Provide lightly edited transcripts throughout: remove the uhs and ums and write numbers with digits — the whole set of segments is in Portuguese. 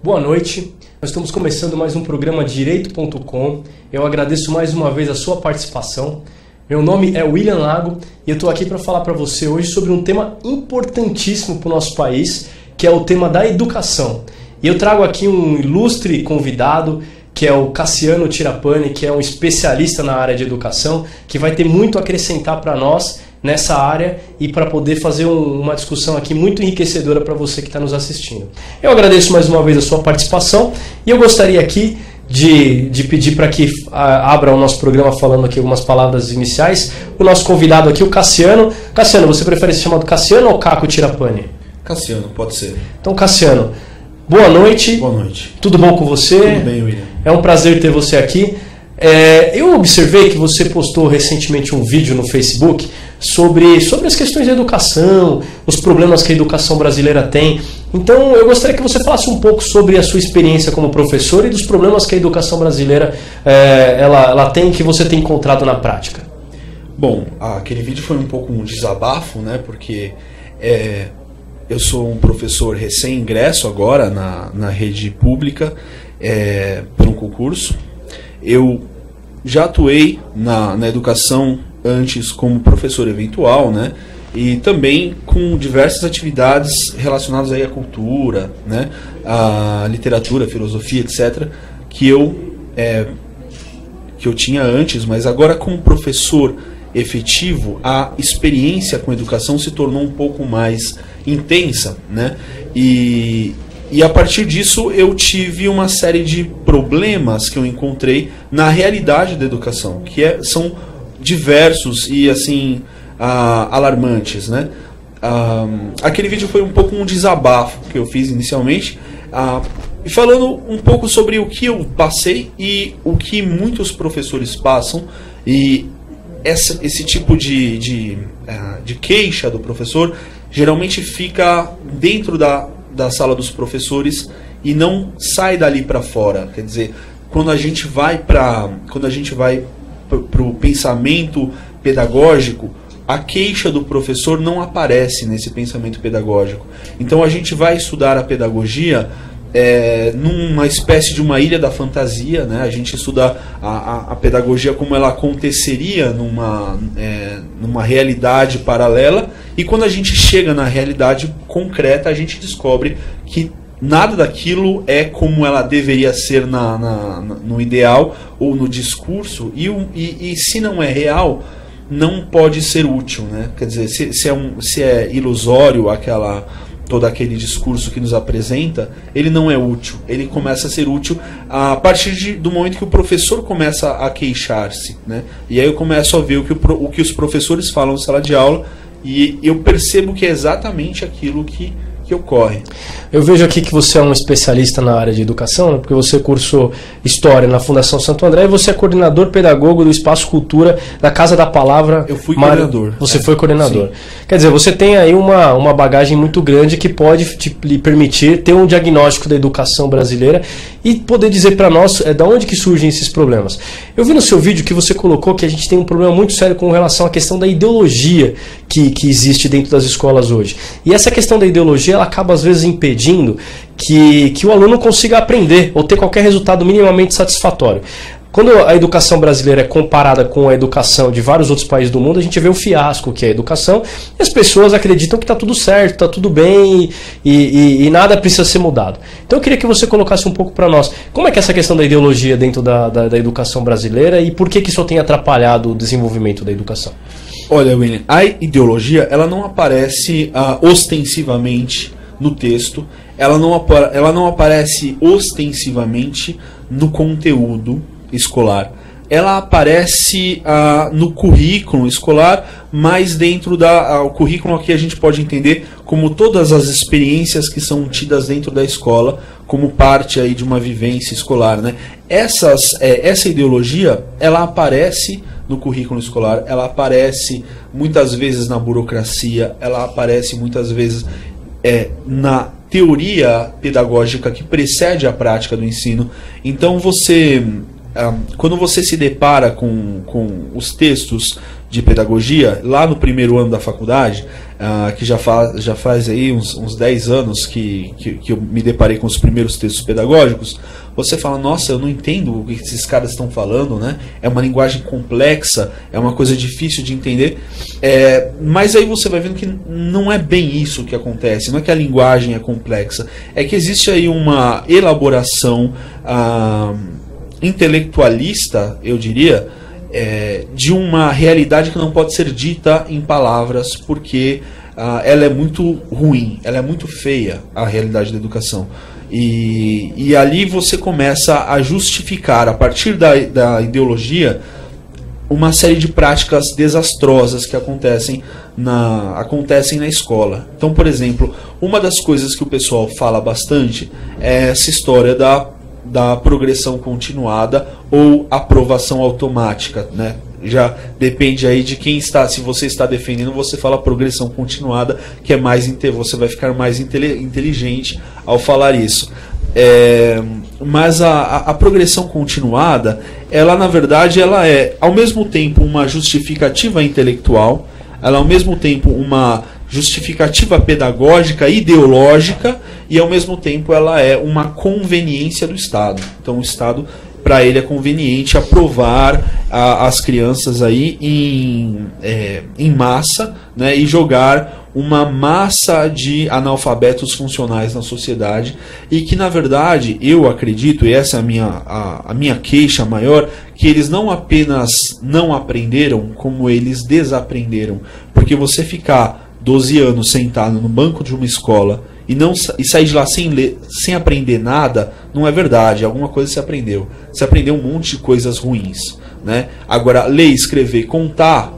Boa noite, nós estamos começando mais um programa Direito.com. Eu agradeço mais uma vez a sua participação. Meu nome é William Lago e eu estou aqui para falar para você hoje sobre um tema importantíssimo para o nosso país, que é o tema da educação. E eu trago aqui um ilustre convidado, que é o Cassiano Tirapani, que é um especialista na área de educação, que vai ter muito a acrescentar para nós nessa área e para poder fazer uma discussão aqui muito enriquecedora para você que está nos assistindo. Eu agradeço mais uma vez a sua participação e eu gostaria aqui de pedir para que abra o nosso programa falando aqui algumas palavras iniciais. O nosso convidado aqui, o Cassiano. Cassiano, você prefere ser chamado Cassiano ou Caco Tirapani? Cassiano, pode ser. Então, Cassiano, boa noite. Boa noite. Tudo bom com você? Tudo bem, William. É um prazer ter você aqui. Eu observei que você postou recentemente um vídeo no Facebook sobre as questões da educação, os problemas que a educação brasileira tem. Então eu gostaria que você falasse um pouco sobre a sua experiência como professor e dos problemas que a educação brasileira ela tem, que você tem encontrado na prática. Bom, aquele vídeo foi um pouco um desabafo, né? Porque eu sou um professor recém-ingresso agora na rede pública por um concurso. Eu já atuei na educação antes como professor eventual, né? E também com diversas atividades relacionadas aí à cultura, né? À literatura, filosofia, etc. que eu tinha antes, mas agora como professor efetivo, a experiência com a educação se tornou um pouco mais intensa, né? E a partir disso eu tive uma série de problemas que eu encontrei na realidade da educação, que são diversos e assim alarmantes, né? Aquele vídeo foi um pouco um desabafo que eu fiz inicialmente, falando um pouco sobre o que eu passei e o que muitos professores passam, e esse tipo de queixa do professor geralmente fica dentro da sala dos professores e não sai dali para fora. Quer dizer, quando a gente vai para o pensamento pedagógico, a queixa do professor não aparece nesse pensamento pedagógico. Então a gente vai estudar a pedagogia numa espécie de uma ilha da fantasia, né? A gente estuda a pedagogia como ela aconteceria numa realidade paralela, e quando a gente chega na realidade concreta, a gente descobre que nada daquilo é como ela deveria ser no ideal ou no discurso, e se não é real, não pode ser útil, né? Quer dizer, se é ilusório todo aquele discurso que nos apresenta, ele não é útil. Ele começa a ser útil a partir do momento que o professor começa a queixar-se, né? E aí eu começo a ver o que os professores falam na sala de aula, e eu percebo que é exatamente aquilo que ocorre. Eu vejo aqui que você é um especialista na área de educação, né? Porque você cursou História na Fundação Santo André e você é coordenador pedagogo do Espaço Cultura da Casa da Palavra. Eu fui coordenador. Você foi coordenador. Sim. Quer dizer, você tem aí uma bagagem muito grande que pode lhe permitir ter um diagnóstico da educação brasileira e poder dizer para nós de onde que surgem esses problemas. Eu vi no seu vídeo que você colocou que a gente tem um problema muito sério com relação à questão da ideologia que existe dentro das escolas hoje. E essa questão da ideologia, ela acaba às vezes impedindo que o aluno consiga aprender ou ter qualquer resultado minimamente satisfatório. Quando a educação brasileira é comparada com a educação de vários outros países do mundo, a gente vê o fiasco que é a educação, e as pessoas acreditam que está tudo certo, está tudo bem e nada precisa ser mudado. Então eu queria que você colocasse um pouco para nós, como é que é essa questão da ideologia dentro da educação brasileira e por que isso tem atrapalhado o desenvolvimento da educação? Olha, William, a ideologia ela não aparece ostensivamente no texto, ela não aparece ostensivamente no conteúdo escolar. Ela aparece no currículo escolar, mas dentro o currículo aqui a gente pode entender como todas as experiências que são tidas dentro da escola, como parte aí de uma vivência escolar, né? Essa ideologia, ela aparece no currículo escolar, ela aparece muitas vezes na burocracia, ela aparece muitas vezes na teoria pedagógica que precede a prática do ensino. Então quando você se depara com os textos de pedagogia, lá no primeiro ano da faculdade, que já faz aí uns 10 anos que eu me deparei com os primeiros textos pedagógicos, você fala, nossa, eu não entendo o que esses caras estão falando, né? É uma linguagem complexa, é uma coisa difícil de entender, mas aí você vai vendo que não é bem isso que acontece, não é que a linguagem é complexa, é que existe aí uma elaboração intelectualista, eu diria, de uma realidade que não pode ser dita em palavras, porque ela é muito ruim, ela é muito feia, a realidade da educação. E ali você começa a justificar, a partir da ideologia, uma série de práticas desastrosas que acontecem na escola. Então, por exemplo, uma das coisas que o pessoal fala bastante é essa história da progressão continuada ou aprovação automática, né? Já depende aí de quem está. Se você está defendendo, você fala progressão continuada, que é mais você vai ficar mais inteligente ao falar isso. Mas a progressão continuada, ela na verdade ela é ao mesmo tempo uma justificativa intelectual, ela é ao mesmo tempo uma justificativa pedagógica, ideológica, e ao mesmo tempo ela é uma conveniência do Estado. Então o Estado, para ele é conveniente aprovar as crianças aí em massa, né, e jogar uma massa de analfabetos funcionais na sociedade, e que na verdade eu acredito, e essa é a minha queixa maior, que eles não apenas não aprenderam, como eles desaprenderam. Porque você ficar 12 anos sentado no banco de uma escola e sair de lá sem aprender nada, não é verdade. Alguma coisa você aprendeu. Você aprendeu um monte de coisas ruins, né? Agora, ler, escrever, contar,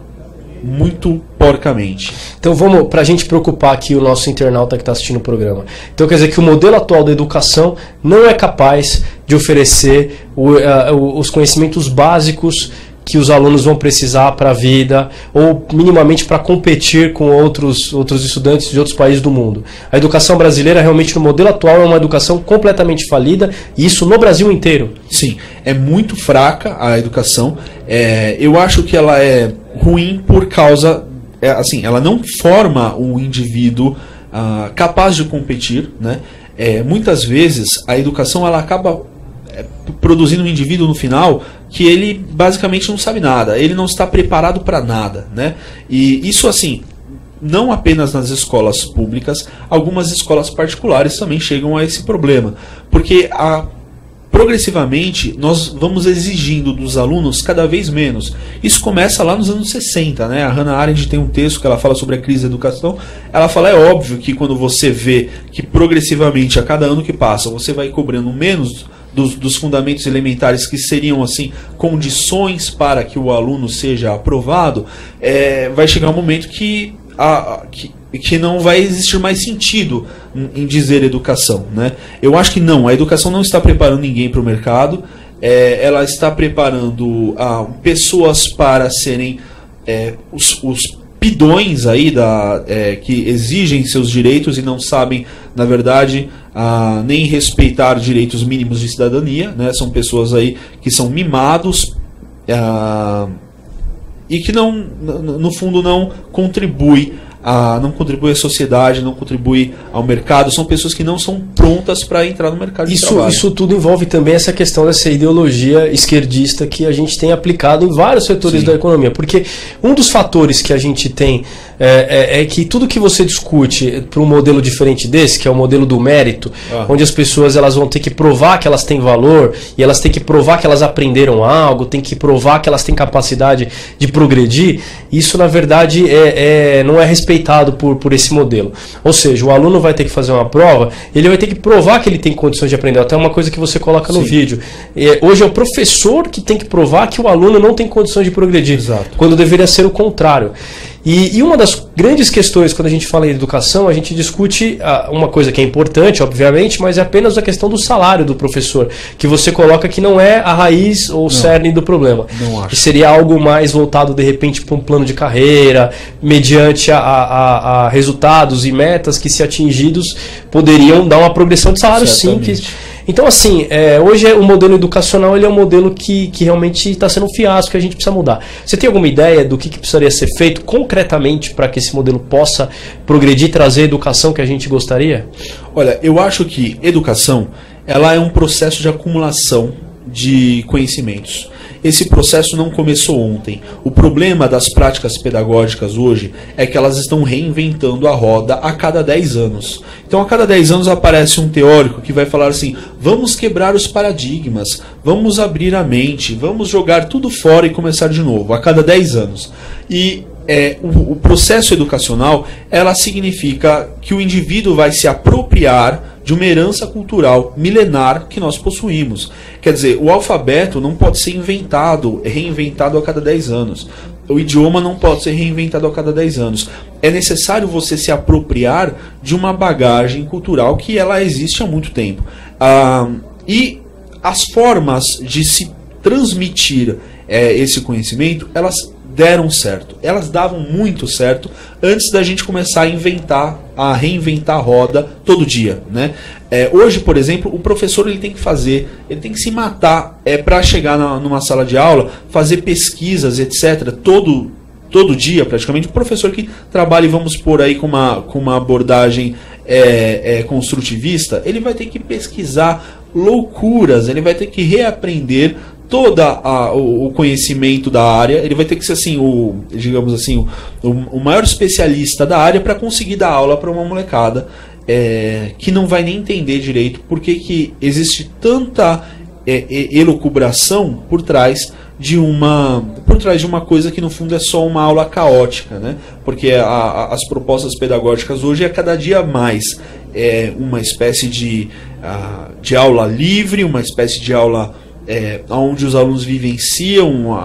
muito porcamente. Então vamos, para a gente preocupar aqui o nosso internauta que está assistindo o programa. Então quer dizer que o modelo atual da educação não é capaz de oferecer os conhecimentos básicos que os alunos vão precisar para a vida, ou minimamente para competir com outros estudantes de outros países do mundo. A educação brasileira, realmente, no modelo atual, é uma educação completamente falida, e isso no Brasil inteiro. Sim, é muito fraca a educação. Eu acho que ela é ruim por causa... assim, ela não forma um indivíduo capaz de competir, né? Muitas vezes, a educação ela acaba produzindo um indivíduo no final que ele basicamente não sabe nada, ele não está preparado para nada, né? E isso, assim, não apenas nas escolas públicas, algumas escolas particulares também chegam a esse problema, porque progressivamente nós vamos exigindo dos alunos cada vez menos. Isso começa lá nos anos 60, né? A Hannah Arendt tem um texto que ela fala sobre a crise da educação. Ela fala, é óbvio que quando você vê que progressivamente a cada ano que passa você vai cobrando menos dos fundamentos elementares, que seriam assim condições para que o aluno seja aprovado, vai chegar um momento que não vai existir mais sentido em dizer educação, né? Eu acho que não, a educação não está preparando ninguém para o mercado, ela está preparando pessoas para serem os pidões aí que exigem seus direitos e não sabem, na verdade, nem respeitar direitos mínimos de cidadania, né? São pessoas aí que são mimados e que no fundo não contribui à sociedade, não contribui ao mercado. São pessoas que não são prontas para entrar no mercado de trabalho. Isso tudo envolve também essa questão dessa ideologia esquerdista que a gente tem aplicado em vários setores da economia. Porque um dos fatores que a gente tem é que tudo que você discute para um modelo diferente desse, que é o modelo do mérito, onde as pessoas elas vão ter que provar que elas têm valor, e elas têm que provar que elas aprenderam algo, têm que provar que elas têm capacidade de progredir, isso na verdade não é respeitado por esse modelo. Ou seja, o aluno vai ter que fazer uma prova, ele vai ter que provar que ele tem condições de aprender. Até uma coisa que você coloca no vídeo. Hoje é o professor que tem que provar que o aluno não tem condições de progredir. Exato. Quando deveria ser o contrário. E uma das grandes questões, quando a gente fala em educação, a gente discute uma coisa que é importante, obviamente, mas é apenas a questão do salário do professor, que você coloca que não é a raiz ou o cerne do problema. Não acho. Que seria algo mais voltado, de repente, para um plano de carreira, mediante a resultados e metas que, se atingidos, poderiam dar uma progressão de salário. Sim. Então, assim, hoje o modelo educacional ele é um modelo que realmente está sendo um fiasco, que a gente precisa mudar. Você tem alguma ideia do que precisaria ser feito concretamente para que esse modelo possa progredir, trazer a educação que a gente gostaria? Olha, eu acho que educação ela é um processo de acumulação de conhecimentos. Esse processo não começou ontem. O problema das práticas pedagógicas hoje é que elas estão reinventando a roda a cada 10 anos. Então, a cada 10 anos aparece um teórico que vai falar assim: vamos quebrar os paradigmas, vamos abrir a mente, vamos jogar tudo fora e começar de novo, a cada 10 anos. E o processo educacional, ela significa que o indivíduo vai se apropriar de uma herança cultural milenar que nós possuímos. Quer dizer, o alfabeto não pode ser reinventado a cada 10 anos. O idioma não pode ser reinventado a cada 10 anos. É necessário você se apropriar de uma bagagem cultural que ela existe há muito tempo. E as formas de se transmitir esse conhecimento, elas deram certo. Elas davam muito certo antes da gente começar a reinventar a roda todo dia, né? Hoje, por exemplo, o professor ele tem que se matar para chegar numa sala de aula, fazer pesquisas, etc. Todo dia, praticamente. O professor que trabalha, vamos por aí, com uma abordagem construtivista, ele vai ter que pesquisar loucuras, ele vai ter que reaprender todo o conhecimento da área. Ele vai ter que ser assim, o maior especialista da área para conseguir dar aula para uma molecada que não vai nem entender direito porque que existe tanta elucubração por trás de uma coisa que no fundo é só uma aula caótica, né? Porque as propostas pedagógicas hoje é cada dia mais uma espécie de aula livre, uma espécie de aula onde os alunos vivenciam,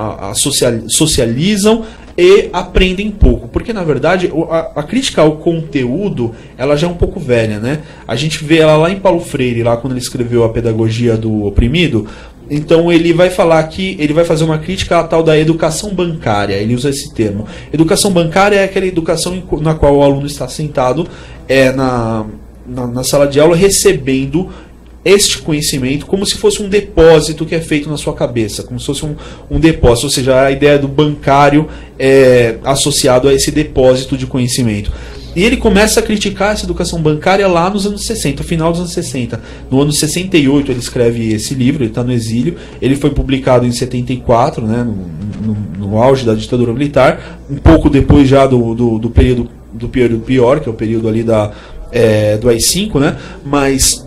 socializam e aprendem pouco. Porque, na verdade, a crítica ao conteúdo ela já é um pouco velha, né? A gente vê ela lá em Paulo Freire, lá quando ele escreveu A Pedagogia do Oprimido. Então ele vai falar que ele vai fazer uma crítica à tal da educação bancária. Ele usa esse termo. Educação bancária é aquela educação na qual o aluno está sentado na sala de aula recebendo este conhecimento como se fosse um depósito que é feito na sua cabeça, como se fosse um depósito, ou seja, a ideia do bancário associado a esse depósito de conhecimento. E ele começa a criticar essa educação bancária lá nos anos 60, final dos anos 60. No ano 68 ele escreve esse livro, ele está no exílio, ele foi publicado em 74, né, no auge da ditadura militar, um pouco depois já do período pior, que é o período ali do AI-5, né, mas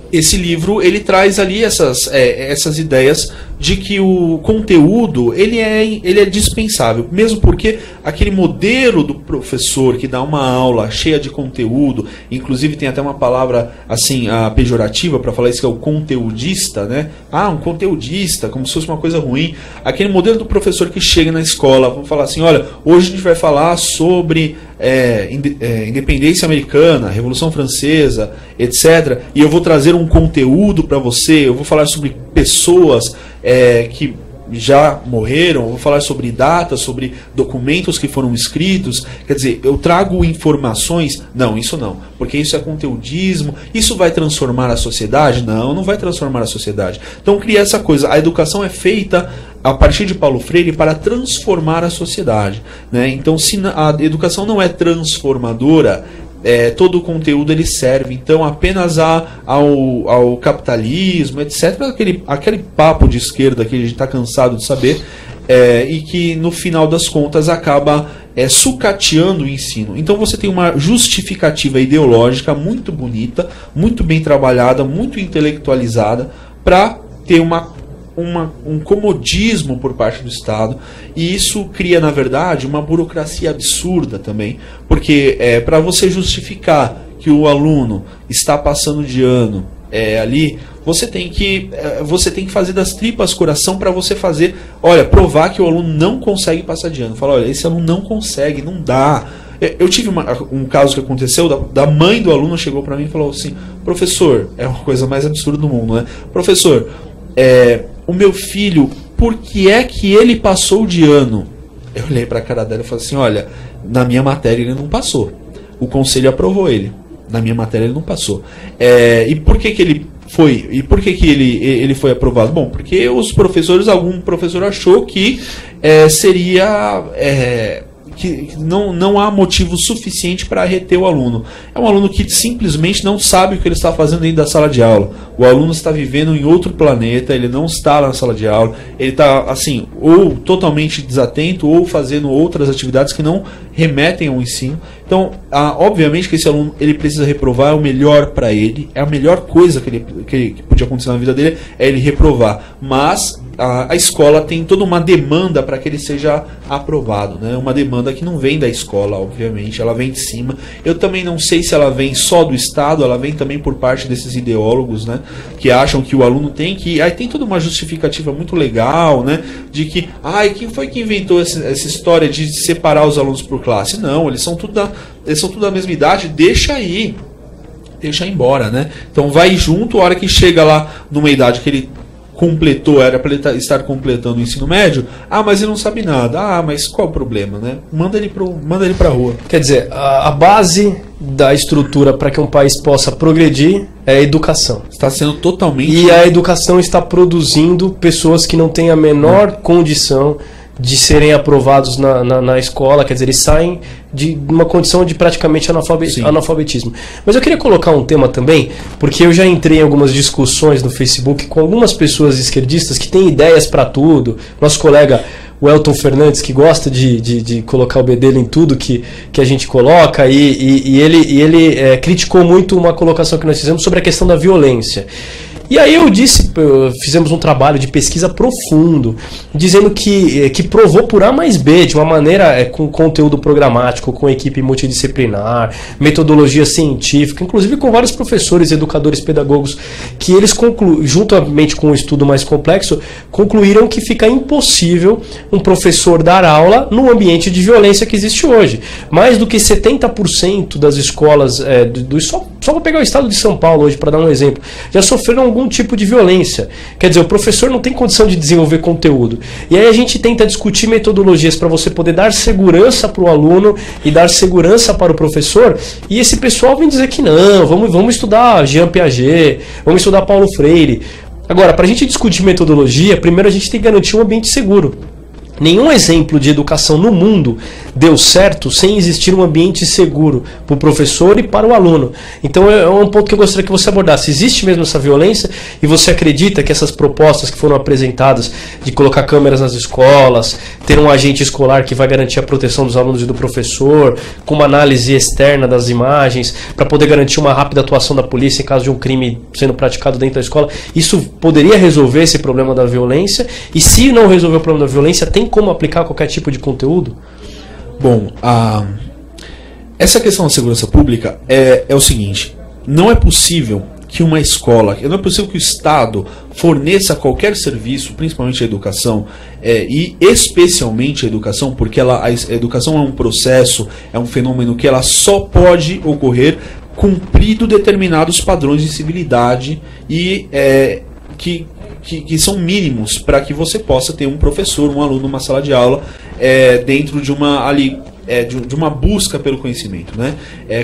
esse livro ele traz ali essas ideias de que o conteúdo ele é dispensável, mesmo porque aquele modelo do professor que dá uma aula cheia de conteúdo, inclusive tem até uma palavra assim pejorativa para falar isso, que é o conteudista, né? Um conteudista, como se fosse uma coisa ruim. Aquele modelo do professor que chega na escola, vamos falar assim, olha, hoje a gente vai falar sobre independência americana, Revolução Francesa, etc. E eu vou trazer um conteúdo para você, eu vou falar sobre pessoas que já morreram, eu vou falar sobre datas, sobre documentos que foram escritos. Quer dizer, eu trago informações? Não, isso não, porque isso é conteudismo. Isso vai transformar a sociedade? Não vai transformar a sociedade. Então cria essa coisa, a educação é feita a partir de Paulo Freire para transformar a sociedade, né? Então se a educação não é transformadora, todo o conteúdo ele serve então apenas ao capitalismo, etc. Aquele papo de esquerda que a gente está cansado de saber, e que no final das contas acaba sucateando o ensino. Então você tem uma justificativa ideológica muito bonita, muito bem trabalhada, muito intelectualizada para ter um comodismo por parte do Estado, e isso cria, na verdade, uma burocracia absurda também, porque para você justificar que o aluno está passando de ano ali, você tem que fazer das tripas coração para você provar que o aluno não consegue passar de ano. Fala, olha, esse aluno não consegue, não dá. Eu tive um caso que aconteceu, da mãe do aluno chegou para mim e falou assim, professor, é uma coisa mais absurda do mundo, né? Professor, o meu filho, por que é que ele passou de ano? Eu olhei para a cara dela e falei assim, olha, na minha matéria ele não passou. O conselho aprovou ele. Na minha matéria ele não passou. E por que ele Foi. E por que ele foi aprovado? Bom, porque os professores, algum professor achou que seria... que não há motivo suficiente para reter o aluno. É um aluno que simplesmente não sabe o que ele está fazendo dentro da sala de aula. O aluno está vivendo em outro planeta, ele não está na sala de aula, ele está, assim, ou totalmente desatento, ou fazendo outras atividades que não remetem ao ensino. Então, obviamente que esse aluno ele precisa reprovar, é o melhor para ele, é a melhor coisa que podia acontecer na vida dele, é ele reprovar. Mas a escola tem toda uma demanda para que ele seja aprovado, né? Uma demanda que não vem da escola, obviamente, ela vem de cima. Eu também não sei se ela vem só do Estado, ela vem também por parte desses ideólogos, né? Que acham que o aluno tem que... Aí tem toda uma justificativa muito legal, né? De que, quem foi que inventou essa história de separar os alunos por classe? Não, eles são tudo da mesma idade, deixa ir embora, né? Então vai junto, a hora que chega lá numa idade que ele completou, era para ele estar completando o ensino médio, mas ele não sabe nada. Mas qual o problema, né? Manda ele para a rua. Quer dizer, a base da estrutura para que um país possa progredir é a educação. Está sendo totalmente... E a educação está produzindo pessoas que não têm a menor condição de serem aprovados na escola, quer dizer, eles saem de uma condição de praticamente analfabetismo. Mas eu queria colocar um tema também, porque eu já entrei em algumas discussões no Facebook com algumas pessoas esquerdistas que têm ideias para tudo. Nosso colega o Elton Fernandes, que gosta de colocar o bedelho em tudo que a gente coloca, e ele criticou muito uma colocação que nós fizemos sobre a questão da violência. E aí fizemos um trabalho de pesquisa profundo, dizendo que provou por A mais B, de uma maneira com conteúdo programático, com equipe multidisciplinar, metodologia científica, inclusive com vários professores, educadores, pedagogos, que eles, juntamente com um estudo mais complexo, concluíram que fica impossível um professor dar aula no ambiente de violência que existe hoje. Mais do que 70% das escolas, só vou pegar o estado de São Paulo hoje para dar um exemplo, já sofreram algum tipo de violência. Quer dizer, o professor não tem condição de desenvolver conteúdo. E aí a gente tenta discutir metodologias para você poder dar segurança para o aluno e dar segurança para o professor, e esse pessoal vem dizer que não, vamos estudar Jean Piaget, vamos estudar Paulo Freire. Agora, para a gente discutir metodologia, primeiro a gente tem que garantir um ambiente seguro. Nenhum exemplo de educação no mundo deu certo sem existir um ambiente seguro para o professor e para o aluno. Então é um ponto que eu gostaria que você abordasse. Existe mesmo essa violência e você acredita que essas propostas que foram apresentadas de colocar câmeras nas escolas, ter um agente escolar que vai garantir a proteção dos alunos e do professor, com uma análise externa das imagens, para poder garantir uma rápida atuação da polícia em caso de um crime sendo praticado dentro da escola, isso poderia resolver esse problema da violência? E se não resolver o problema da violência, tem como aplicar qualquer tipo de conteúdo? Bom, essa questão da segurança pública é o seguinte: não é possível que uma escola, não é possível que o Estado forneça qualquer serviço, principalmente a educação, e especialmente a educação, porque a educação é um processo, é um fenômeno que ela só pode ocorrer cumprido determinados padrões de civilidade e que são mínimos para que você possa ter um professor, um aluno numa sala de aula dentro de uma busca pelo conhecimento, né?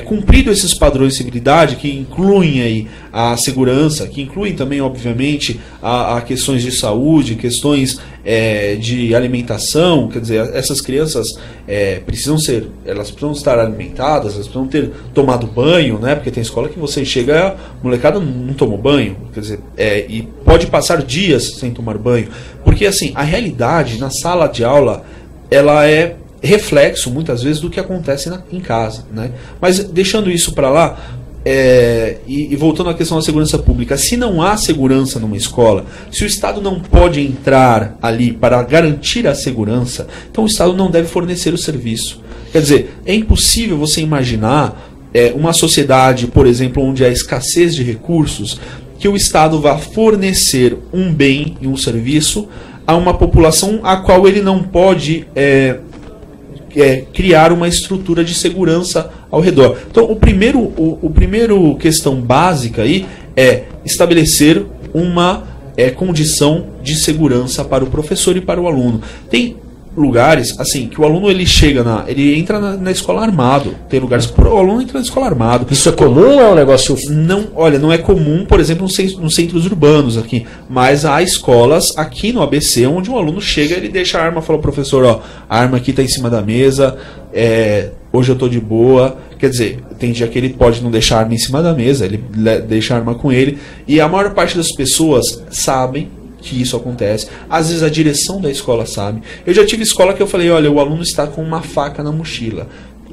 Cumprido esses padrões de civilidade, que incluem aí a segurança, que incluem também, obviamente, a questões de saúde, questões de alimentação. Quer dizer, essas crianças elas precisam estar alimentadas, elas precisam ter tomado banho, né? Porque tem escola que você chega, a molecada não tomou banho, quer dizer, e pode passar dias sem tomar banho, porque assim, a realidade na sala de aula, ela é reflexo, muitas vezes, do que acontece em casa, né? Mas deixando isso para lá, e voltando à questão da segurança pública, se não há segurança numa escola, se o Estado não pode entrar ali para garantir a segurança, então o Estado não deve fornecer o serviço. Quer dizer, é impossível você imaginar uma sociedade, por exemplo, onde há escassez de recursos, que o Estado vá fornecer um bem e um serviço a uma população a qual ele não pode criar uma estrutura de segurança ao redor. Então, o primeiro questão básica aí é estabelecer uma condição de segurança para o professor e para o aluno. Tem lugares, assim, que o aluno ele chega ele entra na escola armado. Tem lugares que o aluno entra na escola armado. Isso é comum ou é um negócio... Não, olha, não é comum, por exemplo, nos centros urbanos aqui, mas há escolas aqui no ABC onde um aluno chega, ele deixa a arma, fala, professor, ó, a arma aqui tá em cima da mesa, hoje eu tô de boa. Quer dizer, tem dia que ele pode não deixar a arma em cima da mesa, ele deixa a arma com ele, e a maior parte das pessoas sabem que isso acontece. Às vezes a direção da escola sabe. Eu já tive escola que eu falei, olha, o aluno está com uma faca na mochila.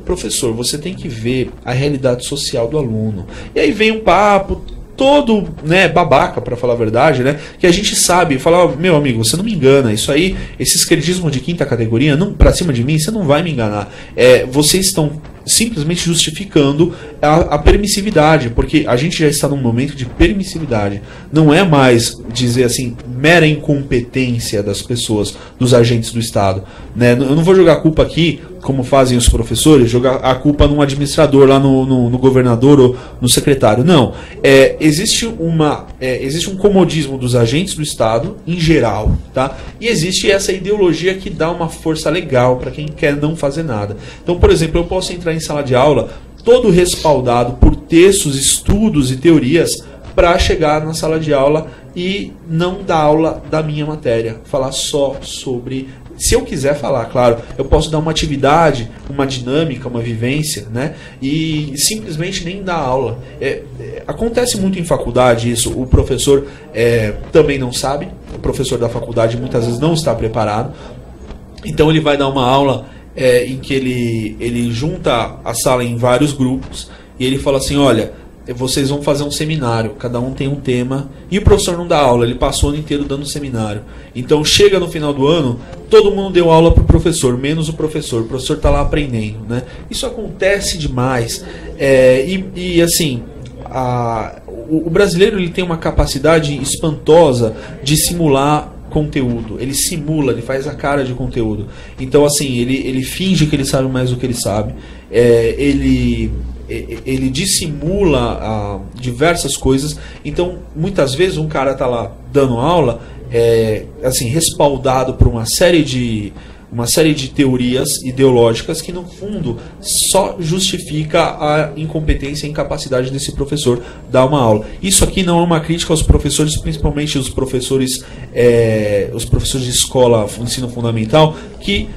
Professor, você tem que ver a realidade social do aluno. E aí vem um papo todo, né, babaca, para falar a verdade, né, que a gente sabe, falar, meu amigo, você não me engana, isso aí, esse esquerdismo de quinta categoria, não, pra cima de mim, você não vai me enganar. Vocês estão simplesmente justificando a permissividade, porque a gente já está num momento de permissividade. Não é mais dizer assim, mera incompetência das pessoas, dos agentes do Estado, né? Eu não vou jogar a culpa aqui, como fazem os professores, jogar a culpa num administrador lá no governador ou no secretário. Não. Existe um comodismo dos agentes do Estado em geral, tá? E existe essa ideologia que dá uma força legal para quem quer não fazer nada. Então, por exemplo, eu posso entrar em sala de aula todo respaldado por textos, estudos e teorias para chegar na sala de aula e não dar aula da minha matéria, falar só sobre... Se eu quiser falar, claro, eu posso dar uma atividade, uma dinâmica, uma vivência, né? E simplesmente nem dar aula. Acontece muito em faculdade isso, o professor também não sabe, o professor da faculdade muitas vezes não está preparado, então ele vai dar uma aula em que ele junta a sala em vários grupos e ele fala assim, olha, vocês vão fazer um seminário, cada um tem um tema, e o professor não dá aula, ele passou o ano inteiro dando seminário. Então chega no final do ano, todo mundo deu aula para o professor, menos o professor está lá aprendendo, né? Isso acontece demais, e assim, o brasileiro ele tem uma capacidade espantosa de simular conteúdo, ele simula, ele faz a cara de conteúdo. Então assim, ele finge que ele sabe mais do que ele sabe, ele dissimula diversas coisas. Então muitas vezes um cara está lá dando aula assim, respaldado por uma série de teorias ideológicas que no fundo só justifica a incompetência e a incapacidade desse professor dar uma aula. Isso aqui não é uma crítica aos professores, principalmente os professores de escola, ensino fundamental, que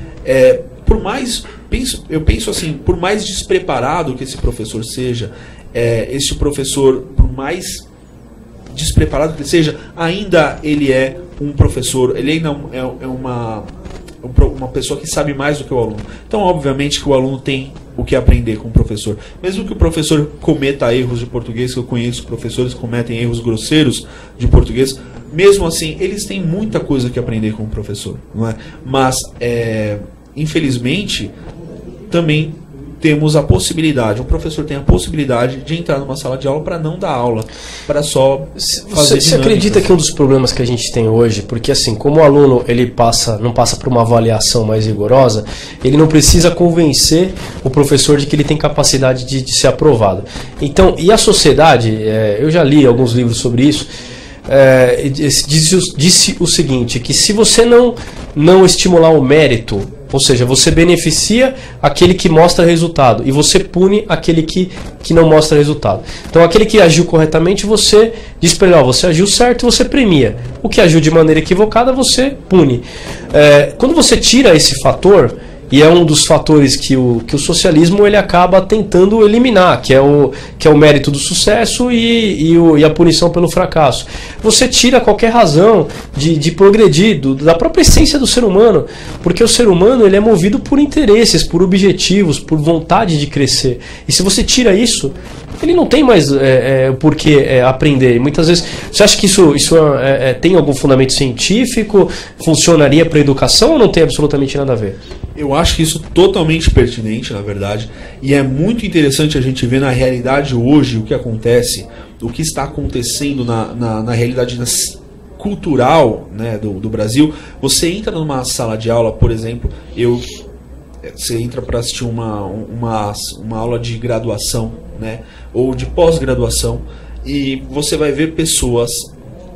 eu penso assim, por mais despreparado que esse professor seja, este professor, por mais despreparado que ele seja, ainda ele é um professor, ele ainda é uma pessoa que sabe mais do que o aluno. Então, obviamente que o aluno tem o que aprender com o professor. Mesmo que o professor cometa erros de português, que eu conheço professores que cometem erros grosseiros de português, mesmo assim, eles têm muita coisa que aprender com o professor, não é? Mas, infelizmente, também temos a possibilidade, o professor tem a possibilidade de entrar numa sala de aula para não dar aula, para só fazer Você acredita que um dos problemas que a gente tem hoje, porque assim, como o aluno ele não passa por uma avaliação mais rigorosa, ele não precisa convencer o professor de que ele tem capacidade de ser aprovado. Então, e a sociedade, eu já li alguns livros sobre isso, disse o seguinte, que se você não estimular o mérito, ou seja, você beneficia aquele que mostra resultado e você pune aquele que não mostra resultado. Então, aquele que agiu corretamente, você diz para ele, você agiu certo, você premia. O que agiu de maneira equivocada, você pune. Quando você tira esse fator, e é um dos fatores que o socialismo ele acaba tentando eliminar, que é o mérito do sucesso e a punição pelo fracasso. Você tira qualquer razão de progredir, da própria essência do ser humano, porque o ser humano ele é movido por interesses, por objetivos, por vontade de crescer. E se você tira isso, ele não tem mais por que aprender. Muitas vezes, você acha que isso tem algum fundamento científico? Funcionaria para a educação ou não tem absolutamente nada a ver? Eu acho que isso é totalmente pertinente, na verdade, e é muito interessante a gente ver na realidade hoje o que acontece, o que está acontecendo na realidade cultural, né, do Brasil. Você entra numa sala de aula, por exemplo, você entra para assistir uma aula de graduação, né, ou de pós-graduação, e você vai ver pessoas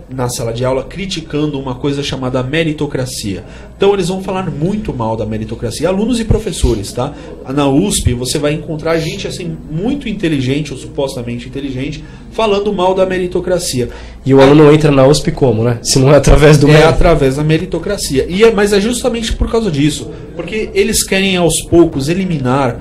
na sala de aula criticando uma coisa chamada meritocracia. Então eles vão falar muito mal da meritocracia, alunos e professores, tá? Na USP você vai encontrar gente assim muito inteligente ou supostamente inteligente falando mal da meritocracia. E o aluno entra na USP como, né? Se não é através do mérito. Através da meritocracia. Mas é justamente por causa disso, porque eles querem aos poucos eliminar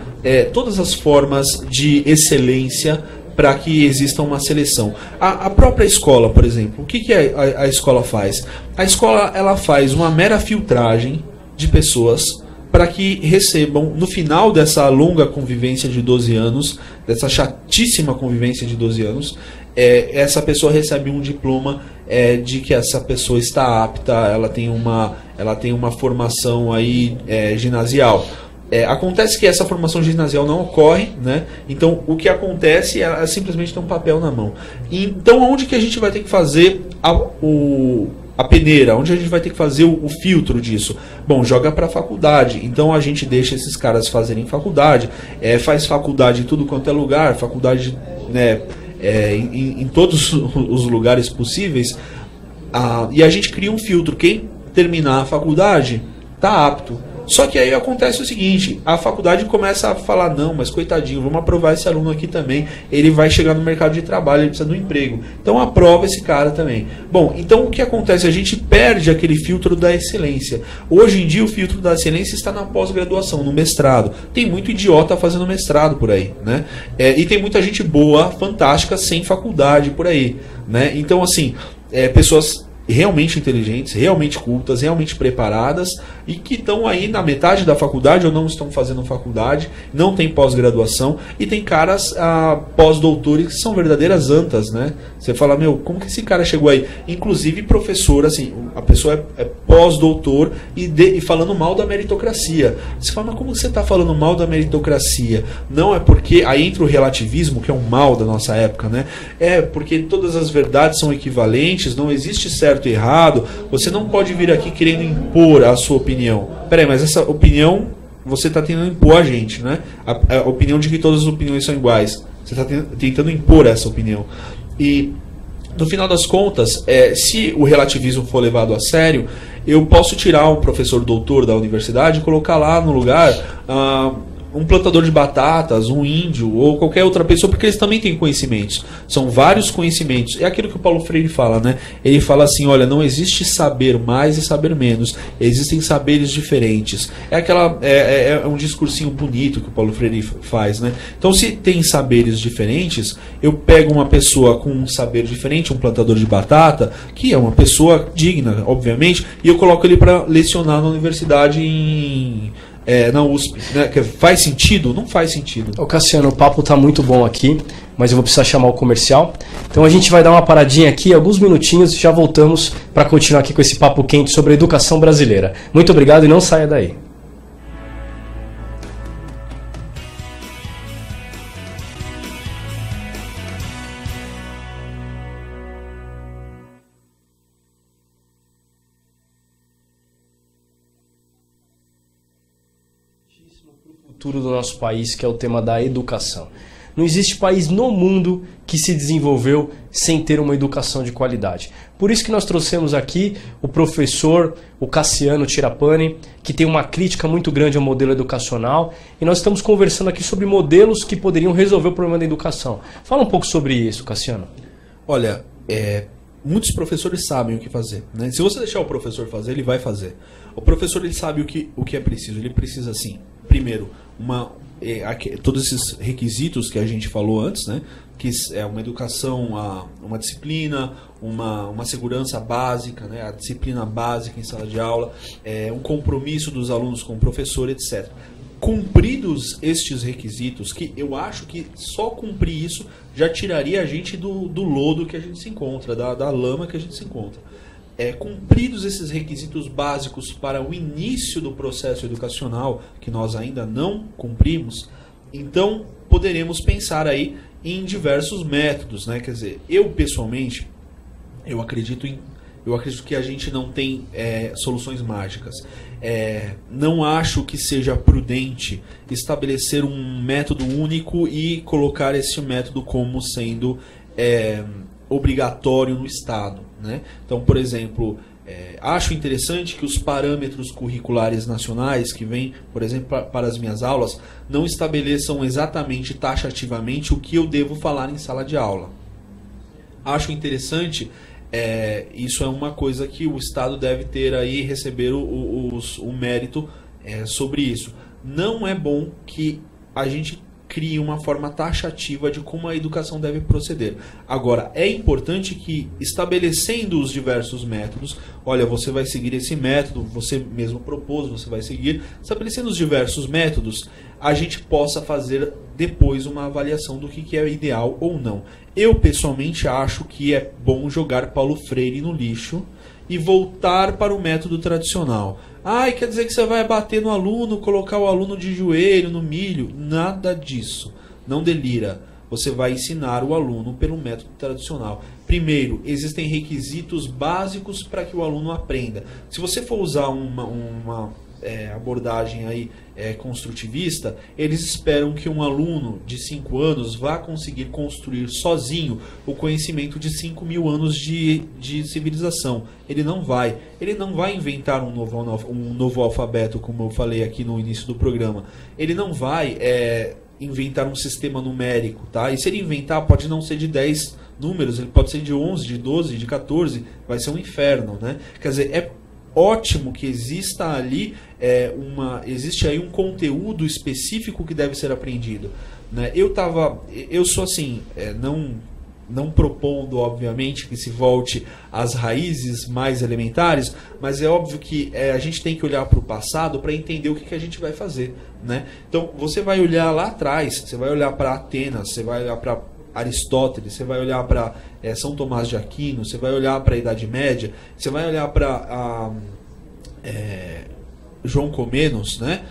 todas as formas de excelência para que exista uma seleção. A própria escola, por exemplo, o que a escola faz? A escola ela faz uma mera filtragem de pessoas para que recebam, no final dessa longa convivência de 12 anos, dessa chatíssima convivência de 12 anos, essa pessoa recebe um diploma de que essa pessoa está apta, ela tem uma formação aí ginasial. Acontece que essa formação ginasial não ocorre, né? Então o que acontece é simplesmente ter um papel na mão. Então onde que a gente vai ter que fazer a peneira? Onde a gente vai ter que fazer o filtro disso? Bom, joga para a faculdade. Então a gente deixa esses caras fazerem faculdade, faz faculdade em tudo quanto é lugar, faculdade, né, em todos os lugares possíveis, e a gente cria um filtro. Quem terminar a faculdade está apto. Só que aí acontece o seguinte, a faculdade começa a falar, não, mas coitadinho, vamos aprovar esse aluno aqui também, ele vai chegar no mercado de trabalho, ele precisa de um emprego, então aprova esse cara também. Bom, então o que acontece? A gente perde aquele filtro da excelência. Hoje em dia o filtro da excelência está na pós-graduação, no mestrado. Tem muito idiota fazendo mestrado por aí, né? E tem muita gente boa, fantástica, sem faculdade por aí, né? Então assim, pessoas realmente inteligentes, realmente cultas, realmente preparadas e que estão aí na metade da faculdade ou não estão fazendo faculdade, não tem pós-graduação, e tem caras pós-doutores que são verdadeiras antas, né? Você fala, meu, como que esse cara chegou aí? Inclusive professor, assim, a pessoa é pós-doutor e falando mal da meritocracia. Você fala, mas como você está falando mal da meritocracia? Não, é porque aí entra o relativismo, que é um mal da nossa época, né? Porque todas as verdades são equivalentes, não existe certo e errado, você não pode vir aqui querendo impor a sua opinião. Peraí, mas essa opinião você está tentando impor a gente, né? A opinião de que todas as opiniões são iguais. Você está tentando impor essa opinião. E no final das contas, se o relativismo for levado a sério, eu posso tirar um professor doutor da universidade e colocar lá no lugar um plantador de batatas, um índio ou qualquer outra pessoa, porque eles também têm conhecimentos. São vários conhecimentos. É aquilo que o Paulo Freire fala, né? Ele fala assim, olha, não existe saber mais e saber menos. Existem saberes diferentes. É um discursinho bonito que o Paulo Freire faz, né? Então, se tem saberes diferentes, eu pego uma pessoa com um saber diferente, um plantador de batata, que é uma pessoa digna, obviamente, e eu coloco ele para lecionar na universidade na USP, né? Faz sentido? Não faz sentido. Ô Cassiano, o papo tá muito bom aqui, mas eu vou precisar chamar o comercial. Então a gente vai dar uma paradinha aqui, alguns minutinhos, e já voltamos para continuar aqui com esse papo quente sobre a educação brasileira. Muito obrigado e não saia daí. Futuro do nosso país, que é o tema da educação. Não existe país no mundo que se desenvolveu sem ter uma educação de qualidade. Por isso que nós trouxemos aqui o professor, o Cassiano Tirapani, que tem uma crítica muito grande ao modelo educacional, e nós estamos conversando aqui sobre modelos que poderiam resolver o problema da educação. Fala um pouco sobre isso, Cassiano. Olha, muitos professores sabem o que fazer, né? Se você deixar o professor fazer, ele vai fazer. O professor, ele sabe o que é preciso. Ele precisa, assim, primeiro, todos esses requisitos que a gente falou antes, né? Que é uma educação, uma disciplina, uma segurança básica, né? A disciplina básica em sala de aula, um compromisso dos alunos com o professor, etc. Cumpridos estes requisitos, que eu acho que só cumprir isso já tiraria a gente do lodo que a gente se encontra, da lama que a gente se encontra. Cumpridos esses requisitos básicos para o início do processo educacional, que nós ainda não cumprimos, então poderemos pensar aí em diversos métodos, né? Quer dizer, eu pessoalmente, eu acredito que a gente não tem soluções mágicas. Não acho que seja prudente estabelecer um método único e colocar esse método como sendo obrigatório no Estado. né? Então, por exemplo, acho interessante que os parâmetros curriculares nacionais que vêm, por exemplo, para as minhas aulas, não estabeleçam exatamente, taxativamente, o que eu devo falar em sala de aula. Acho interessante, isso é uma coisa que o Estado deve ter aí, receber o mérito sobre isso. Não é bom que a gente crie uma forma taxativa de como a educação deve proceder. Agora, é importante que, estabelecendo os diversos métodos, olha, você vai seguir esse método, você mesmo propôs, você vai seguir, estabelecendo os diversos métodos, a gente possa fazer depois uma avaliação do que é ideal ou não. Eu, pessoalmente, acho que é bom jogar Paulo Freire no lixo e voltar para o método tradicional. Quer dizer que você vai bater no aluno, colocar o aluno de joelho, no milho. Nada disso. Não delira. Você vai ensinar o aluno pelo método tradicional. Primeiro, existem requisitos básicos para que o aluno aprenda. Se você for usar uma abordagem aí, construtivista, eles esperam que um aluno de 5 anos vá conseguir construir sozinho o conhecimento de 5.000 anos de civilização. Ele não vai inventar um novo alfabeto, como eu falei aqui no início do programa. Ele não vai inventar um sistema numérico, tá? E se ele inventar, pode não ser de 10 números, ele pode ser de 11, de 12, de 14, vai ser um inferno, né? Quer dizer, é ótimo que exista ali existe aí um conteúdo específico que deve ser aprendido, né? Eu sou assim, não propondo, obviamente, que se volte às raízes mais elementares, mas é óbvio que a gente tem que olhar para o passado para entender o que a gente vai fazer, né? Então, você vai olhar lá atrás, você vai olhar para Atenas, você vai olhar para Aristóteles, você vai olhar para São Tomás de Aquino, você vai olhar para a Idade Média, você vai olhar para João Comênus, né?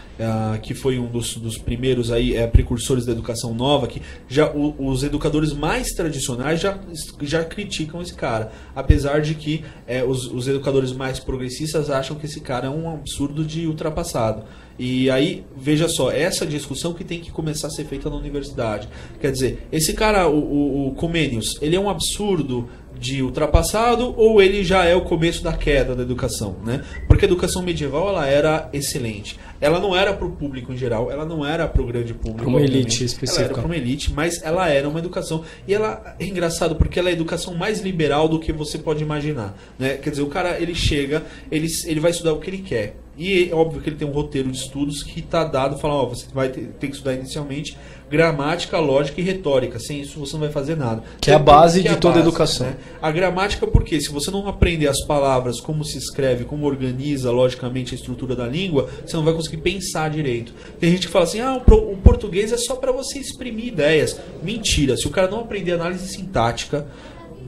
Que foi um dos primeiros aí, precursores da educação nova, que já os educadores mais tradicionais já criticam esse cara, apesar de que os educadores mais progressistas acham que esse cara é um absurdo de ultrapassado. E aí, veja só, essa discussão que tem que começar a ser feita na universidade. Quer dizer, esse cara, o Comênius, ele é um absurdo de ultrapassado ou ele já é o começo da queda da educação, né? Porque a educação medieval, ela era excelente. Ela não era para o público em geral, ela não era para o grande público. Para uma elite específica. Ela era para uma elite, mas ela era uma educação. E ela é engraçado porque ela é a educação mais liberal do que você pode imaginar, né? Quer dizer, o cara, ele chega, ele vai estudar o que ele quer. E é óbvio que ele tem um roteiro de estudos que está dado, fala, você vai ter que estudar inicialmente gramática, lógica e retórica. Sem isso você não vai fazer nada. Que é a base de toda a educação. Né? A gramática, porque se você não aprender as palavras, como se escreve, como organiza logicamente a estrutura da língua, você não vai conseguir pensar direito. Tem gente que fala assim, o português é só para você exprimir ideias. Mentira, se o cara não aprender análise sintática,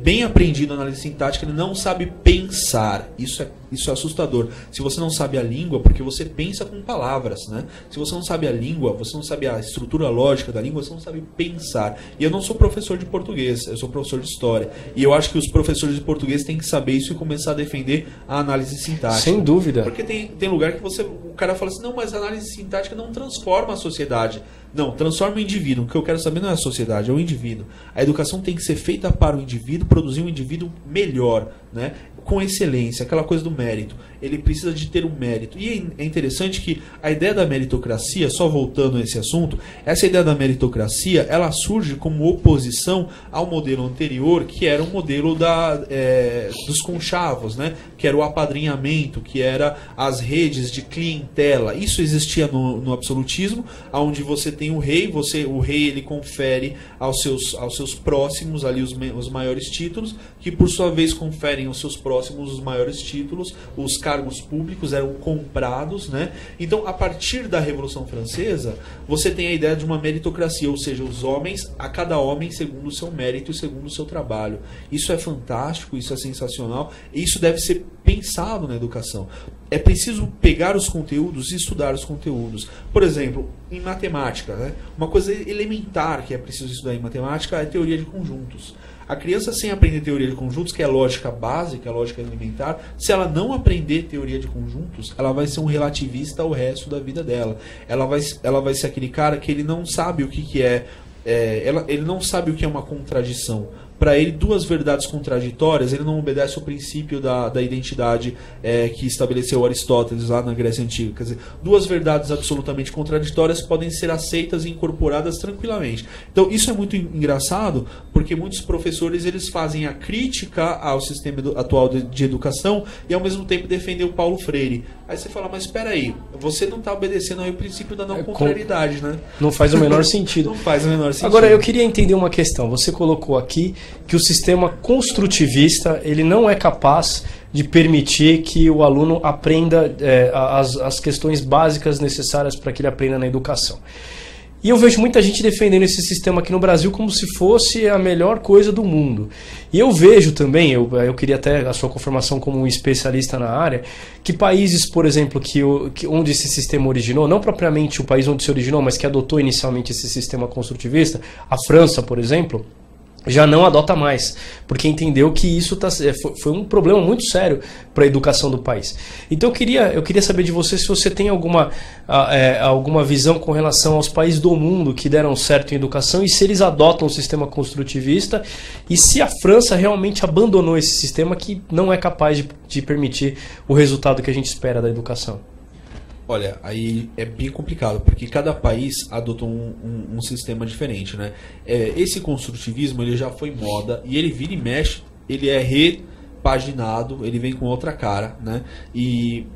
bem aprendido a análise sintática, ele não sabe pensar. Isso é assustador. Se você não sabe a língua, porque você pensa com palavras, né? Se você não sabe a língua, você não sabe a estrutura lógica da língua, você não sabe pensar. E eu não sou professor de português, eu sou professor de história. E eu acho que os professores de português têm que saber isso e começar a defender a análise sintática. Sem dúvida. Porque tem lugar que o cara fala assim, não, mas a análise sintática não transforma a sociedade. Não, transforma o indivíduo. O que eu quero saber não é a sociedade, é o indivíduo. A educação tem que ser feita para o indivíduo, produzir um indivíduo melhor, né? Com excelência, aquela coisa do mérito. Ele precisa de ter um mérito. E é interessante que a ideia da meritocracia, só voltando a esse assunto, essa ideia da meritocracia, ela surge como oposição ao modelo anterior, que era o modelo dos conchavos, né? Que era o apadrinhamento, que era as redes de clientela. Isso existia no absolutismo, onde você tem o rei, o rei ele confere aos seus próximos ali os maiores títulos, que por sua vez conferem aos seus próximos os maiores títulos, os cargos públicos eram comprados, né? Então, a partir da Revolução Francesa, você tem a ideia de uma meritocracia, ou seja, os homens, a cada homem segundo o seu mérito e segundo o seu trabalho. Isso é fantástico, isso é sensacional, e isso deve ser pensado na educação. É preciso pegar os conteúdos e estudar os conteúdos. Por exemplo, em matemática, né? Uma coisa elementar que é preciso estudar em matemática é a teoria de conjuntos. A criança, sem aprender teoria de conjuntos, que é a lógica básica, a lógica elementar, se ela não aprender teoria de conjuntos, ela vai ser um relativista o resto da vida dela. Ela vai ser aquele cara que ele não sabe o que é. Ele não sabe o que é uma contradição. para ele, duas verdades contraditórias, ele não obedece o princípio da identidade que estabeleceu Aristóteles lá na Grécia Antiga. Quer dizer, duas verdades absolutamente contraditórias podem ser aceitas e incorporadas tranquilamente. Então, isso é muito engraçado, porque muitos professores eles fazem a crítica ao sistema atual de educação e, ao mesmo tempo, defendem o Paulo Freire. Aí você fala, mas espera aí, você não está obedecendo aí o princípio da não contrariedade, né? Não faz o menor sentido. Não faz o menor sentido. Agora, eu queria entender uma questão. Você colocou aqui que o sistema construtivista ele não é capaz de permitir que o aluno aprenda as questões básicas necessárias para que ele aprenda na educação. E eu vejo muita gente defendendo esse sistema aqui no Brasil como se fosse a melhor coisa do mundo. E eu vejo também, eu queria até a sua confirmação como um especialista na área, que países, por exemplo, onde esse sistema originou, não propriamente o país onde se originou, mas que adotou inicialmente esse sistema construtivista, a França, por exemplo, já não adota mais, porque entendeu que isso foi um problema muito sério para a educação do país. Então eu queria saber de você se você tem alguma visão com relação aos países do mundo que deram certo em educação e se eles adotam o sistema construtivista e se a França realmente abandonou esse sistema que não é capaz de permitir o resultado que a gente espera da educação. Olha, aí é bem complicado, porque cada país adotou um sistema diferente, né? Esse construtivismo ele já foi moda e ele vira e mexe, ele é repaginado, ele vem com outra cara, né? E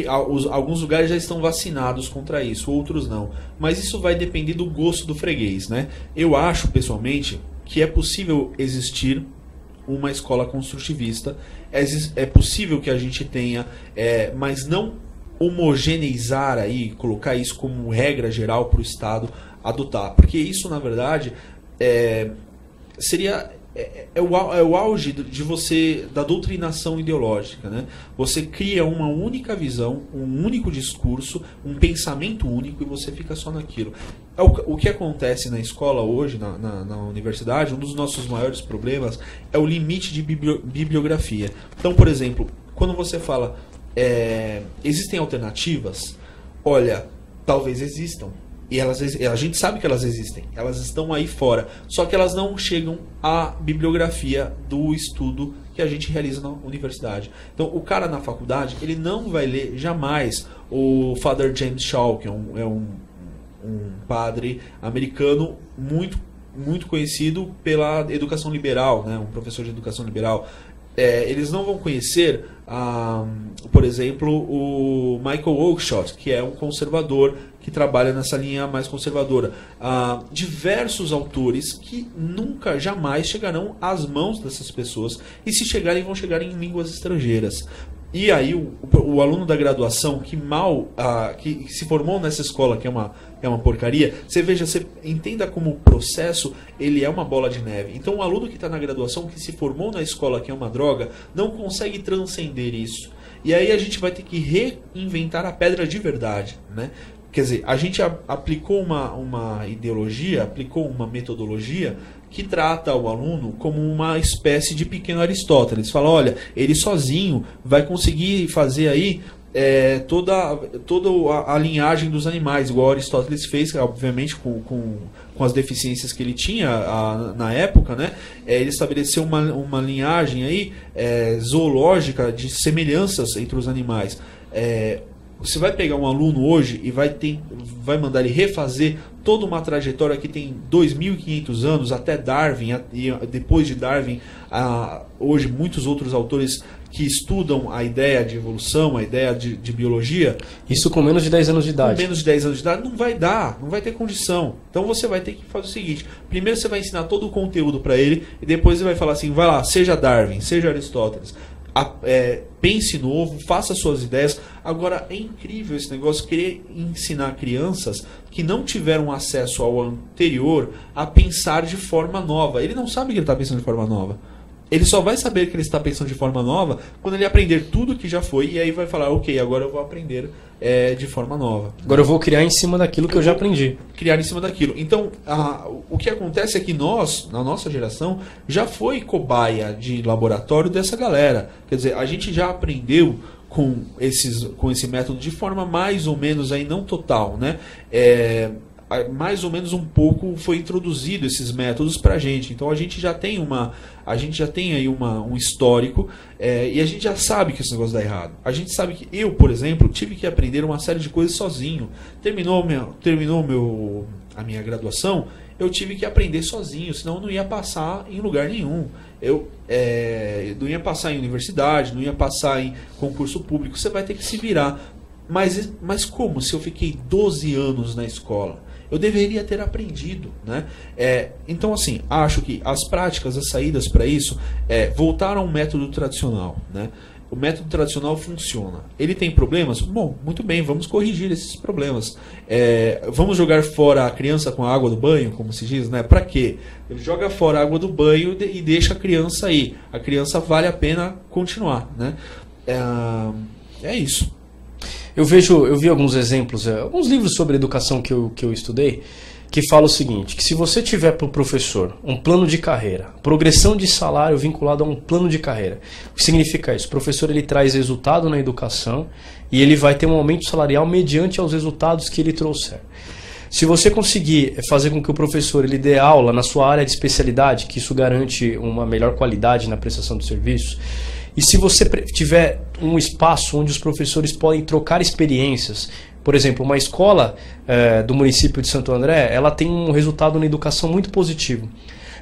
alguns lugares já estão vacinados contra isso, outros não. Mas isso vai depender do gosto do freguês, né? Eu acho, pessoalmente, que é possível existir uma escola construtivista, é possível que a gente tenha, mas não homogeneizar aí, colocar isso como regra geral para o Estado adotar, porque isso na verdade seria o auge de você da doutrinação ideológica, né? Você cria uma única visão, um único discurso, um pensamento único e você fica só naquilo. O que acontece na escola hoje, na universidade, um dos nossos maiores problemas é o limite de bibliografia. Então, por exemplo, quando você fala existem alternativas? Olha, talvez existam. E a gente sabe que elas existem. Elas estão aí fora. Só que elas não chegam à bibliografia do estudo que a gente realiza na universidade. Então, o cara na faculdade, ele não vai ler jamais o Father James Shaw, que é um padre americano muito, muito conhecido pela educação liberal, né? Um professor de educação liberal. Eles não vão conhecer, por exemplo, o Michael Oakeshott, que é um conservador que trabalha nessa linha mais conservadora. Diversos autores que nunca, jamais chegarão às mãos dessas pessoas e se chegarem, vão chegar em línguas estrangeiras. E aí o aluno da graduação que se formou nessa escola, que é uma porcaria, você entenda como o processo ele é uma bola de neve. Então o aluno que está na graduação, que se formou na escola, que é uma droga, não consegue transcender isso. E aí a gente vai ter que reinventar a pedra de verdade, né? Quer dizer, a gente aplicou uma ideologia, aplicou uma metodologia que trata o aluno como uma espécie de pequeno Aristóteles. Fala, olha, ele sozinho vai conseguir fazer aí toda a linhagem dos animais, igual Aristóteles fez, obviamente com as deficiências que ele tinha na época, né? Ele estabeleceu uma linhagem aí, zoológica de semelhanças entre os animais. Você vai pegar um aluno hoje e vai mandar ele refazer toda uma trajetória que tem 2.500 anos, até Darwin, e depois de Darwin, hoje muitos outros autores que estudam a ideia de evolução, a ideia de biologia. Isso com menos de 10 anos de idade. Com menos de 10 anos de idade não vai dar, não vai ter condição. Então você vai ter que fazer o seguinte, primeiro você vai ensinar todo o conteúdo para ele, e depois você vai falar assim, vai lá, seja Darwin, seja Aristóteles. Pense novo, faça suas ideias. Agora é incrível esse negócio, querer ensinar crianças que não tiveram acesso ao anterior a pensar de forma nova. Ele não sabe que ele está pensando de forma nova. Ele só vai saber que ele está pensando de forma nova quando ele aprender tudo que já foi, e aí vai falar, ok, agora eu vou aprender de forma nova. Agora eu vou criar em cima daquilo que eu já aprendi. Criar em cima daquilo. Então, o que acontece é que nós, na nossa geração, já foi cobaia de laboratório dessa galera. Quer dizer, a gente já aprendeu com esse método de forma mais ou menos aí não total, né? mais ou menos um pouco foi introduzido esses métodos para a gente. Então a gente já tem aí um histórico, e a gente já sabe que esse negócio dá errado. A gente sabe que eu, por exemplo, tive que aprender uma série de coisas sozinho. Terminou a minha graduação, eu tive que aprender sozinho, senão eu não ia passar em lugar nenhum. Eu não ia passar em universidade, não ia passar em concurso público. Você vai ter que se virar. Mas como? Se eu fiquei 12 anos na escola, eu deveria ter aprendido, né? Então, assim, acho que as práticas, as saídas para isso, voltar a um método tradicional, né? O método tradicional funciona. Ele tem problemas? Bom, muito bem, vamos corrigir esses problemas. Vamos jogar fora a criança com a água do banho, como se diz, né? Para quê? Ele joga fora a água do banho e deixa a criança aí. A criança vale a pena continuar, né? É isso. Eu vi alguns exemplos, alguns livros sobre educação que eu estudei, que fala o seguinte, que se você tiver para o professor um plano de carreira, progressão de salário vinculado a um plano de carreira, o que significa isso? O professor ele traz resultado na educação e ele vai ter um aumento salarial mediante aos resultados que ele trouxer. Se você conseguir fazer com que o professor ele dê aula na sua área de especialidade, que isso garante uma melhor qualidade na prestação do serviço, e se você tiver um espaço onde os professores podem trocar experiências, por exemplo, uma escola do município de Santo André, ela tem um resultado na educação muito positivo.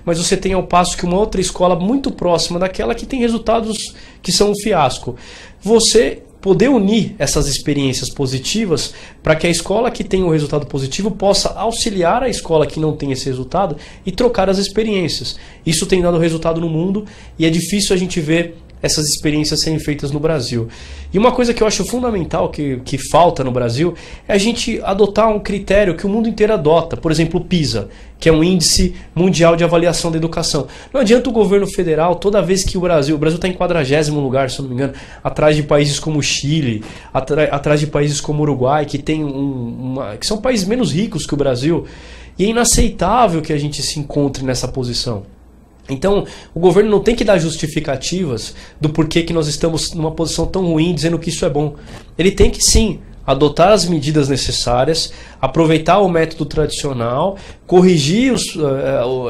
Mas você tem ao passo que uma outra escola muito próxima daquela que tem resultados que são um fiasco. Você poder unir essas experiências positivas para que a escola que tem um resultado positivo possa auxiliar a escola que não tem esse resultado e trocar as experiências. Isso tem dado resultado no mundo e é difícil a gente ver essas experiências serem feitas no Brasil. E uma coisa que eu acho fundamental que falta no Brasil é a gente adotar um critério que o mundo inteiro adota. Por exemplo, o PISA, que é um índice mundial de avaliação da educação. Não adianta o governo federal, toda vez que o Brasil está em 40º lugar, se eu não me engano, atrás de países como o Chile, atrás de países como o Uruguai, que que são países menos ricos que o Brasil, e é inaceitável que a gente se encontre nessa posição. Então, o governo não tem que dar justificativas do porquê que nós estamos numa posição tão ruim, dizendo que isso é bom. Ele tem que, sim, adotar as medidas necessárias, aproveitar o método tradicional, corrigir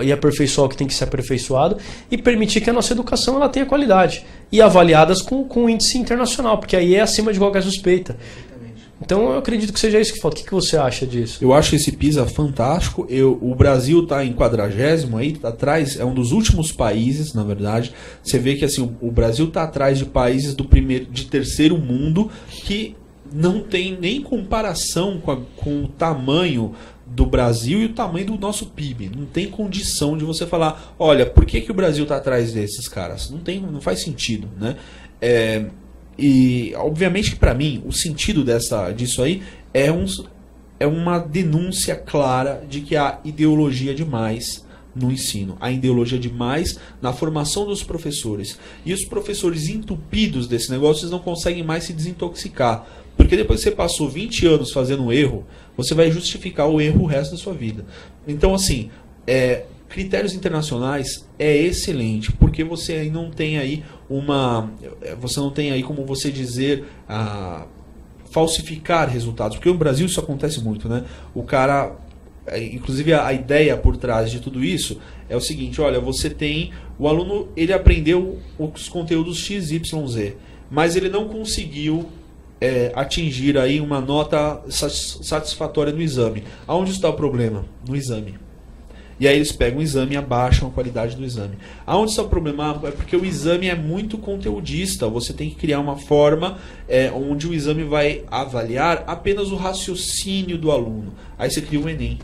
e aperfeiçoar o que tem que ser aperfeiçoado e permitir que a nossa educação ela tenha qualidade. E avaliadas com índice internacional, porque aí é acima de qualquer suspeita. Então eu acredito que seja isso que falta. O que você acha disso? Eu acho esse PISA fantástico. O Brasil está em 40º aí, tá atrás, é um dos últimos países, na verdade. Você vê que assim, o Brasil está atrás de países de terceiro mundo que não tem nem comparação com o tamanho do Brasil e o tamanho do nosso PIB. Não tem condição de você falar, olha, por que o Brasil está atrás desses caras? Não faz sentido, né? E, obviamente, que para mim, o sentido disso aí é uma denúncia clara de que há ideologia demais no ensino. Há ideologia demais na formação dos professores. E os professores entupidos desse negócio, eles não conseguem mais se desintoxicar. Porque depois que você passou 20 anos fazendo um erro, você vai justificar o erro o resto da sua vida. Então, assim, critérios internacionais é excelente, porque você não tem aí como você dizer, falsificar resultados, porque no Brasil isso acontece muito, né? O cara, inclusive a ideia por trás de tudo isso é o seguinte, olha, o aluno, ele aprendeu os conteúdos XYZ, mas ele não conseguiu atingir aí uma nota satisfatória no exame. Aonde está o problema? No exame. E aí eles pegam o exame e abaixam a qualidade do exame. Aonde está o problema? É porque o exame é muito conteudista. Você tem que criar uma forma onde o exame vai avaliar apenas o raciocínio do aluno. Aí você cria o Enem.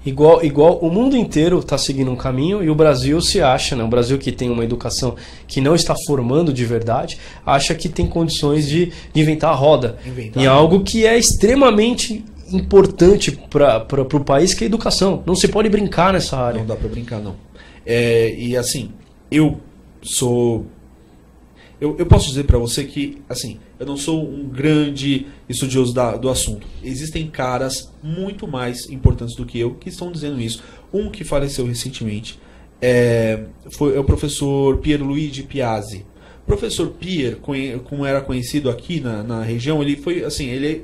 Igual o mundo inteiro está seguindo um caminho e o Brasil se acha, né? O Brasil que tem uma educação que não está formando de verdade, acha que tem condições de inventar a roda. Em algo que é extremamente importante para o país, que é a educação. Não se pode brincar nessa área. Não dá para brincar, não. E assim, eu posso dizer para você que assim, eu não sou um grande estudioso do assunto. Existem caras muito mais importantes do que eu que estão dizendo isso. Um que faleceu recentemente é o professor Pierluigi Piazzi. O professor Pier, como era conhecido aqui na região, ele foi assim, ele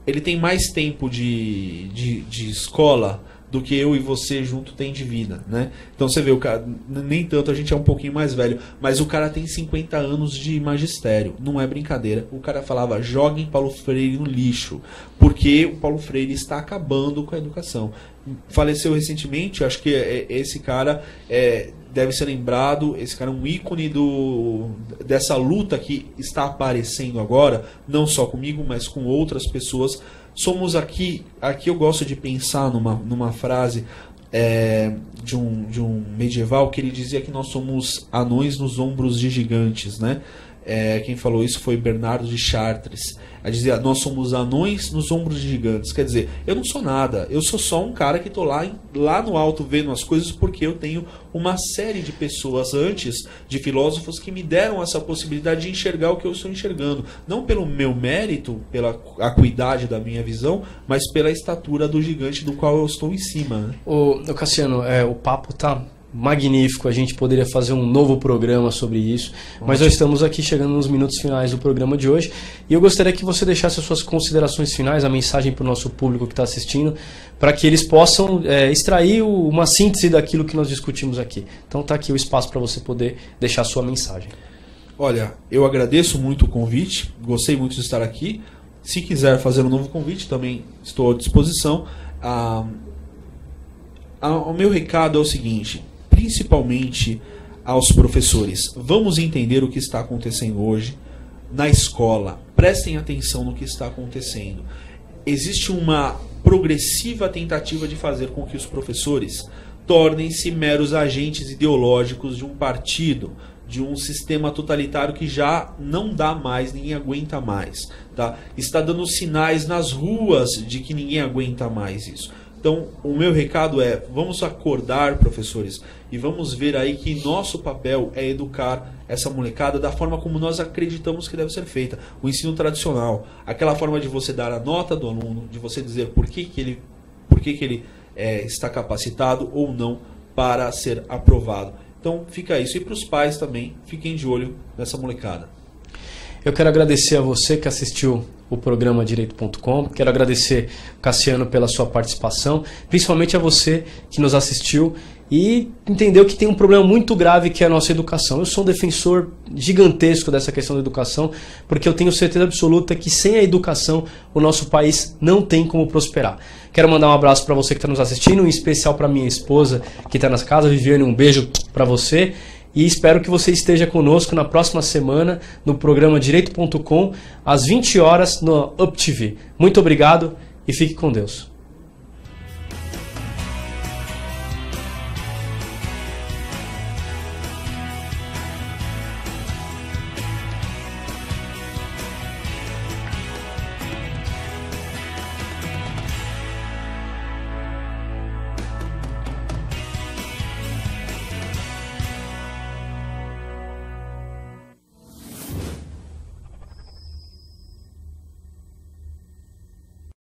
ele tem mais tempo de escola do que eu e você junto tem de vida, né? Então você vê, o cara, nem tanto, a gente é um pouquinho mais velho, mas o cara tem 50 anos de magistério, não é brincadeira. O cara falava, joguem Paulo Freire no lixo, porque o Paulo Freire está acabando com a educação. Faleceu recentemente, acho que esse cara deve ser lembrado, esse cara é um ícone dessa luta que está aparecendo agora, não só comigo, mas com outras pessoas. Somos aqui eu gosto de pensar numa frase de um medieval, que ele dizia que nós somos anões nos ombros de gigantes, né? Quem falou isso foi Bernardo de Chartres. Ele dizia, nós somos anões nos ombros de gigantes. Quer dizer, eu não sou nada, eu sou só um cara que estou lá no alto vendo as coisas, porque eu tenho uma série de pessoas antes, de filósofos, que me deram essa possibilidade de enxergar o que eu estou enxergando. Não pelo meu mérito, pela acuidade da minha visão, mas pela estatura do gigante do qual eu estou em cima, né? Ô Cassiano, o papo tá magnífico, a gente poderia fazer um novo programa sobre isso, mas nós estamos aqui chegando nos minutos finais do programa de hoje, e eu gostaria que você deixasse as suas considerações finais, a mensagem para o nosso público que está assistindo, para que eles possam extrair uma síntese daquilo que nós discutimos aqui. Então está aqui o espaço para você poder deixar a sua mensagem. Olha, eu agradeço muito o convite, gostei muito de estar aqui. Se quiser fazer um novo convite, também estou à disposição. O meu recado é o seguinte, principalmente aos professores: vamos entender o que está acontecendo hoje na escola, prestem atenção no que está acontecendo. Existe uma progressiva tentativa de fazer com que os professores tornem-se meros agentes ideológicos de um partido, de um sistema totalitário que já não dá mais, ninguém aguenta mais, tá? Está dando sinais nas ruas de que ninguém aguenta mais isso. Então, o meu recado é, vamos acordar, professores, e vamos ver aí que nosso papel é educar essa molecada da forma como nós acreditamos que deve ser feita. O ensino tradicional, aquela forma de você dar a nota do aluno, de você dizer por que ele está capacitado ou não para ser aprovado. Então, fica isso. E para os pais também, fiquem de olho nessa molecada. Eu quero agradecer a você que assistiu o programa Direito.com, quero agradecer, Cassiano, pela sua participação, principalmente a você que nos assistiu e entendeu que tem um problema muito grave, que é a nossa educação. Eu sou um defensor gigantesco dessa questão da educação, porque eu tenho certeza absoluta que sem a educação o nosso país não tem como prosperar. Quero mandar um abraço para você que está nos assistindo, em especial para minha esposa que está na casa, Viviane, um beijo para você. E espero que você esteja conosco na próxima semana no programa Direito.com, às 20 horas no UpTV. Muito obrigado e fique com Deus.